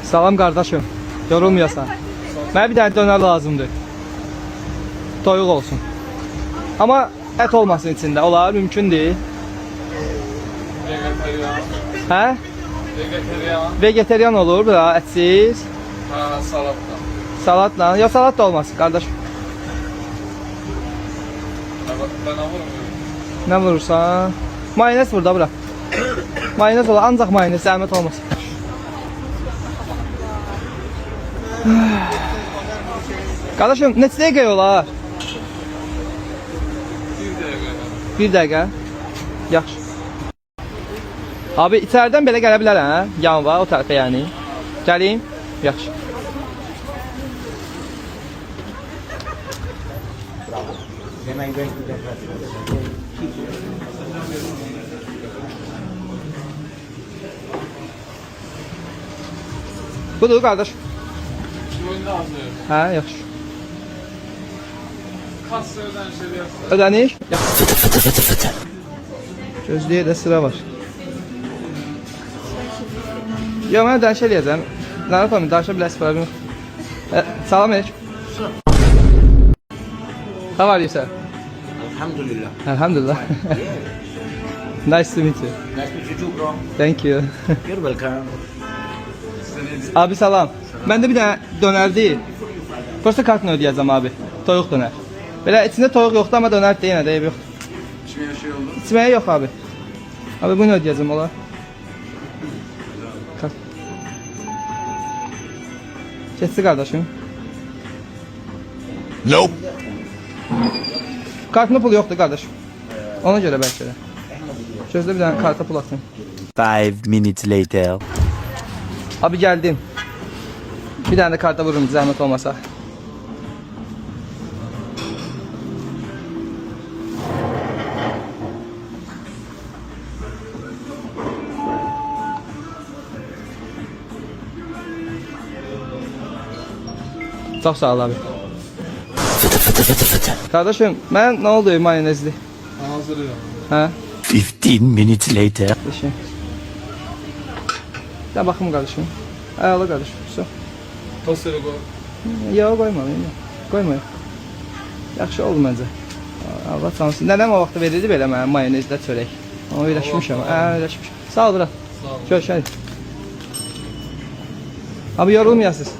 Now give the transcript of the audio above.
Salam qardaşım. Yorulmayasan. Mənə bir dənə dönər lazımdır. Toyuq olsun. Amma ət olmasın içində. Olar, mümkün deyil. Vegetarian. Hə? Vegetarian. Vegetarian olur da, ətsiz. Ha, salatla. Salatla. Ya salat da olmasın qardaşım. Ben vurmuyorum. Nə vurursan? Mayonez vur da bura. Mayonez olar, ancaq mayonez, zəhmət olmasın. Qardaşım, neçə dəqiqə olar? Bir dəqiqə. Yaxşı. Abi, içərdən belə gələ bilər, hə? Yan var, o tərəfə yəni. Gəlim. Yaxşı. Budur qardaş. Oyunda hazır. Hə, yaxşı. Kassa ödenişleri yapsın. Ödənik. Gözləyə də sıra var. Yox, mən danışa eləyəcəm. Nə yapalım, danışa bilərsiniz, problem yox. Salam aleyküm. How are you, sir? Alhamdulillah. Alhamdulillah. Nice to meet you. Nice to meet you too, bro. Thank you. You're welcome. Abi salam. Məndə bir dənə dönər deyil. Prosta kartla ödəyəcəm abi. Toyuq dönər. Belə içində toyuq yoxdur, amma dönər deyil, nə deyib yox. İçmeye şey oldu. İçməyə yox abi. Abi bunu ödəyəcəm olar. Kart. Keçsi qardaşım. Nope. Kartında pul yoxdur qardaşım. Ona görə bəlkə də. Gözlə bir dənə karta pul atın. 5 minutes later. Abi gəldim. Bir dənə də karta vururum zəhmət olmasa. Çox sağ ol abi. Kardeşim, mən nə oldu mayonezli? Hazır ya. Hə? 15 minutes later. Kardeşim. Ya baxım kardeşim. Əla kardeşim. Su. Kasaya koy. Yox, qoymalıyım. Qoymayım. Yaxşı oldu məncə. Allah tanısın. Nənəm o vaxtda verirdi belə mənə mayonezlə çörək. Onu öyrəşmişəm. Öyrəşmişəm. Sağ ol bura. Sağ ol. Görüşərik. Abi yorulmayasınız.